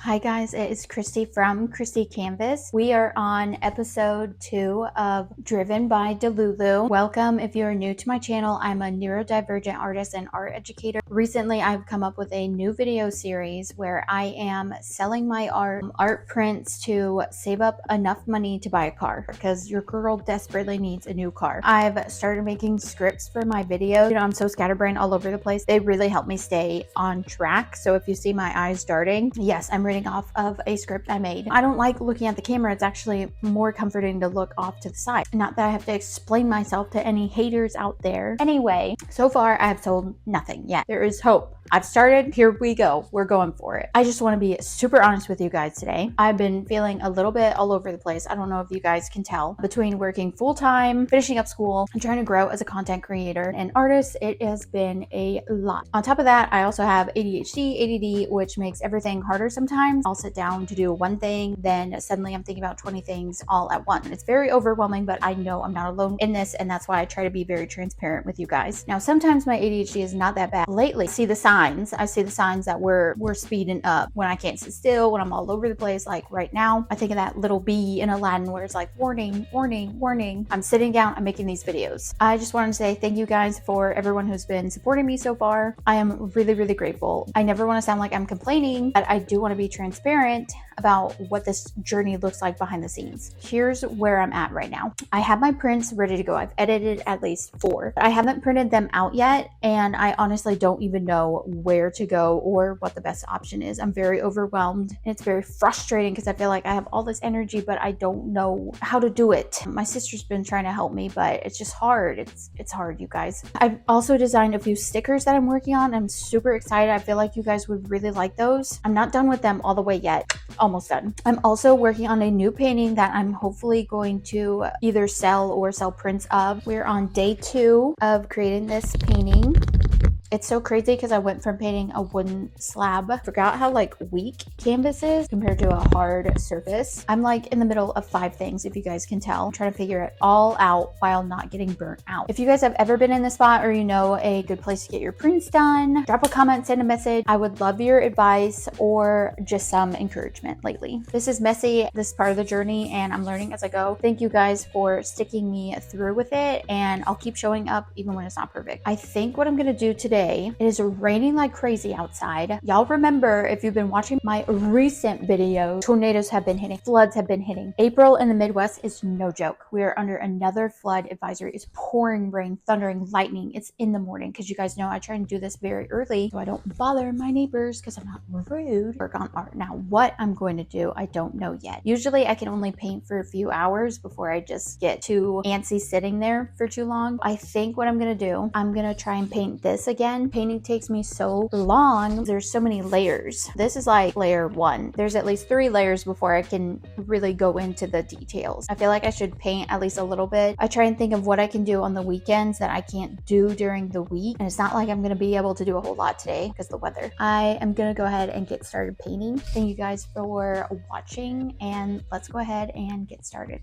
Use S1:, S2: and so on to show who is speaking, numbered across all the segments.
S1: Hi guys, it is Christy from Christy Canvas. We are on episode 2 of Driven by Delusion. Welcome if you're new to my channel. I'm a neurodivergent artist and art educator. Recently, I've come up with a new video series where I am selling my art prints to save up enough money to buy a car because your girl desperately needs a new car. I've started making scripts for my videos. You know, I'm so scatterbrained all over the place. They really help me stay on track. So if you see my eyes darting, yes, I'm reading off of a script I made. I don't like looking at the camera. It's actually more comforting to look off to the side. Not that I have to explain myself to any haters out there. Anyway, so far I have sold nothing yet. There is hope. I've started. Here we go. We're going for it. I just want to be super honest with you guys today. I've been feeling a little bit all over the place. I don't know if you guys can tell. Between working full-time, finishing up school, and trying to grow as a content creator and artist, it has been a lot. On top of that, I also have ADHD, ADD, which makes everything harder sometimes. I'll sit down to do one thing, then suddenly I'm thinking about 20 things all at once. It's very overwhelming, but I know I'm not alone in this, and that's why I try to be very transparent with you guys. Now, sometimes my ADHD is not that bad. Lately, I see the signs that we're speeding up when I can't sit still, when I'm all over the place. Like right now, I think of that little bee in Aladdin where it's like, warning, warning, warning. I'm sitting down, I'm making these videos. I just wanted to say thank you guys for everyone who's been supporting me so far. I am really, really grateful. I never want to sound like I'm complaining, but I do want to be transparent about what this journey looks like behind the scenes. Here's where I'm at right now. I have my prints ready to go. I've edited at least 4. I haven't printed them out yet, and I honestly don't even know where to go or what the best option is. I'm very overwhelmed, and it's very frustrating because I feel like I have all this energy, but I don't know how to do it. My sister's been trying to help me, but it's just hard. It's hard, you guys. I've also designed a few stickers that I'm working on. I'm super excited. I feel like you guys would really like those. I'm not done with them all the way yet. Almost done. I'm also working on a new painting that I'm hopefully going to either sell or sell prints of. We're on day 2 of creating this painting. It's so crazy because I went from painting a wooden slab. Forgot how like weak canvas is compared to a hard surface. I'm like in the middle of 5 things, if you guys can tell. I'm trying to figure it all out while not getting burnt out. If you guys have ever been in this spot or you know a good place to get your prints done, drop a comment, send a message. I would love your advice or just some encouragement lately. This is messy, this is part of the journey, and I'm learning as I go. Thank you guys for sticking me through with it, and I'll keep showing up even when it's not perfect. I think what I'm gonna do today, it is raining like crazy outside. Y'all remember, if you've been watching my recent videos, tornadoes have been hitting, floods have been hitting. April in the Midwest is no joke. We are under another flood advisory. It's pouring rain, thundering, lightning. It's in the morning because you guys know I try and do this very early so I don't bother my neighbors because I'm not rude. Work on art. Now, what I'm going to do, I don't know yet. Usually I can only paint for a few hours before I just get too antsy sitting there for too long. I think what I'm going to do, I'm going to try and paint this again. Painting takes me so long. There's so many layers. This is like layer 1. There's at least 3 layers before I can really go into the details. I feel like I should paint at least a little bit. I try and think of what I can do on the weekends that I can't do during the week. And it's not like I'm going to be able to do a whole lot today because of the weather. I am going to go ahead and get started painting. Thank you guys for watching, and let's go ahead and get started.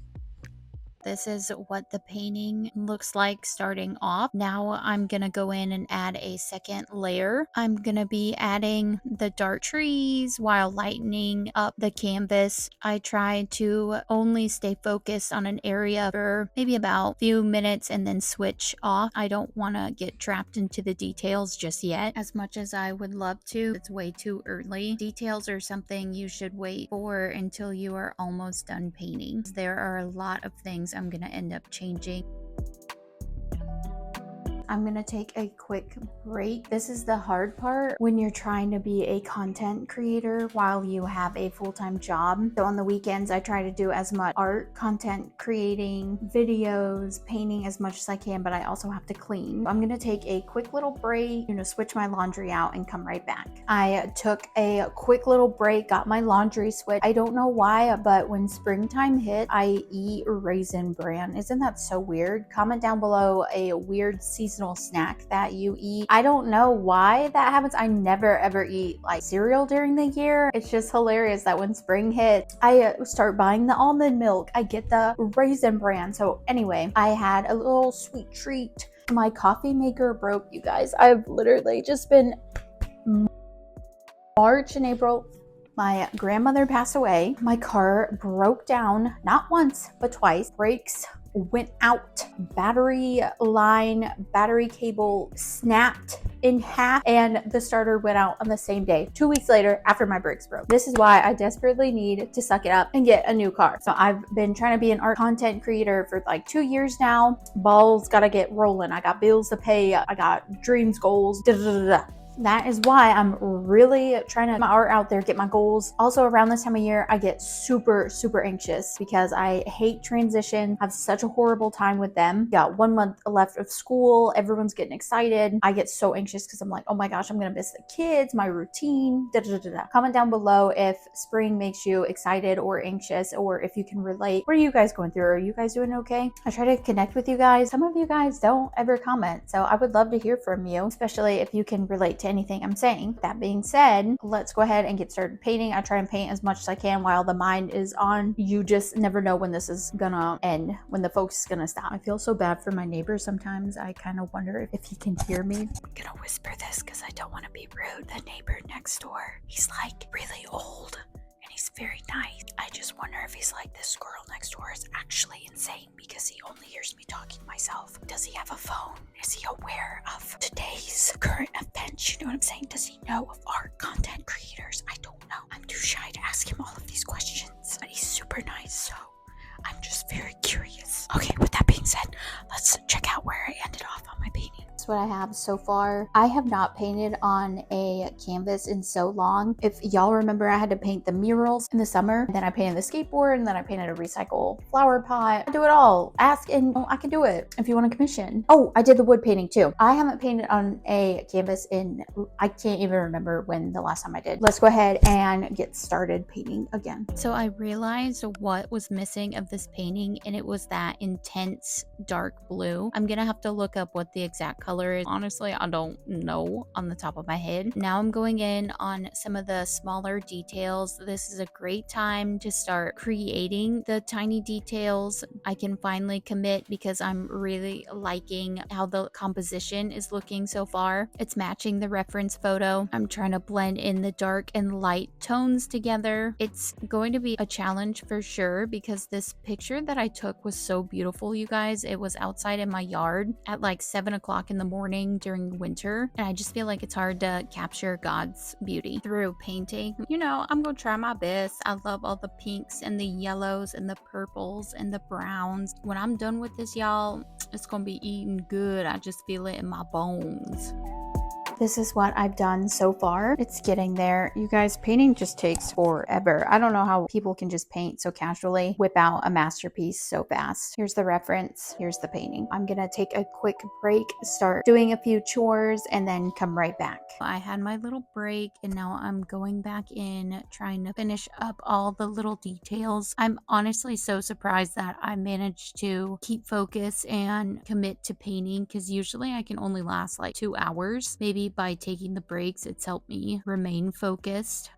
S1: This is what the painting looks like starting off. Now I'm going to go in and add a second layer. I'm going to be adding the dark trees while lightening up the canvas. I try to only stay focused on an area for maybe about a few minutes and then switch off. I don't want to get trapped into the details just yet. As much as I would love to, it's way too early. Details are something you should wait for until you are almost done painting. There are a lot of things I'm going to end up changing. I'm going to take a quick break. This is the hard part when you're trying to be a content creator while you have a full-time job. So on the weekends, I try to do as much art, content creating, videos, painting as much as I can, but I also have to clean. I'm going to take a quick little break, switch my laundry out and come right back. I took a quick little break, got my laundry switched. I don't know why, but when springtime hit, I eat Raisin Bran. Isn't that so weird? Comment down below a weird seasonal snack that you eat. I don't know why that happens. I never ever eat like cereal during the year. It's just hilarious that when spring hits, I start buying the almond milk. I get the Raisin Bran. So anyway, I had a little sweet treat. My coffee maker broke, you guys. I've literally just been March and April. My grandmother passed away. My car broke down, not once, but twice. Brakes went out. Battery cable snapped in half, and the starter went out on the same day, 2 weeks later after my brakes broke. This is why I desperately need to suck it up and get a new car. So I've been trying to be an art content creator for like 2 years now. Balls gotta get rolling. I got bills to pay. I got dreams, goals, That is why I'm really trying to get my art out there, get my goals. Also, around this time of year, I get super, super anxious because I hate transition. I have such a horrible time with them. Got 1 month left of school. Everyone's getting excited. I get so anxious because I'm like, oh my gosh, I'm going to miss the kids, my routine. Comment down below if spring makes you excited or anxious, or if you can relate. What are you guys going through? Are you guys doing okay? I try to connect with you guys. Some of you guys don't ever comment. So I would love to hear from you, especially if you can relate to anything I'm saying. That being said, let's go ahead and get started painting. I try and paint as much as I can while the mind is on. You just never know when this is gonna end, when the focus is gonna stop. I feel so bad for my neighbor sometimes. I kind of wonder if he can hear me. I'm gonna whisper this because I don't want to be rude. The neighbor next door, he's like really old. He's very nice. I just wonder if he's like, this squirrel next door is actually insane because he only hears me talking to myself. Does he have a phone? Is he aware of today's current events? You know what I'm saying? Does he know of art content creators? I don't know. I'm too shy to ask him all of these questions, but he's super nice, so I'm just very curious. Okay, with that being said, let's check out where I ended off on my painting. That's what I have so far. I have not painted on a canvas in so long. If y'all remember, I had to paint the murals in the summer, and then I painted the skateboard, and then I painted a recycle flower pot. I do it all. Ask and I can do it if you want a commission. Oh, I did the wood painting too. I haven't painted on a canvas in, I can't even remember when the last time I did. Let's go ahead and get started painting again. So I realized what was missing of this painting, and it was that intense dark blue. I'm gonna have to look up what the exact color is. Honestly, I don't know on the top of my head. Now I'm going in on some of the smaller details. This is a great time to start creating the tiny details. I can finally commit because I'm really liking how the composition is looking so far. It's matching the reference photo. I'm trying to blend in the dark and light tones together. It's going to be a challenge for sure because this picture that I took was so beautiful, you guys. It was outside in my yard at like 7 o'clock in the morning during winter, and I just feel like it's hard to capture God's beauty through painting. You know, I'm gonna try my best. I love all the pinks and the yellows and the purples and the browns. When I'm done with this, y'all, it's gonna be eating good. I just feel it in my bones. This is what I've done so far. It's getting there. You guys, painting just takes forever. I don't know how people can just paint so casually, whip out a masterpiece so fast. Here's the reference. Here's the painting. I'm gonna take a quick break, start doing a few chores, and then come right back. I had my little break, and now I'm going back in, trying to finish up all the little details. I'm honestly so surprised that I managed to keep focus and commit to painting, because usually I can only last like 2 hours. Maybe by taking the breaks, it's helped me remain focused.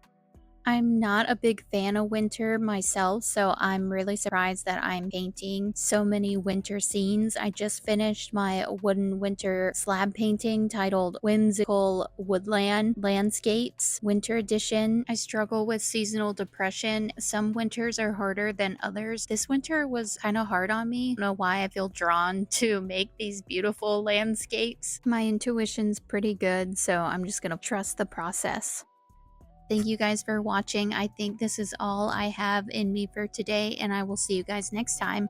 S1: I'm not a big fan of winter myself, so I'm really surprised that I'm painting so many winter scenes. I just finished my wooden winter slab painting titled Whimsical Woodland Landscapes Winter Edition. I struggle with seasonal depression. Some winters are harder than others. This winter was kind of hard on me. I don't know why I feel drawn to make these beautiful landscapes. My intuition's pretty good, so I'm just gonna trust the process. Thank you guys for watching. I think this is all I have in me for today, and I will see you guys next time.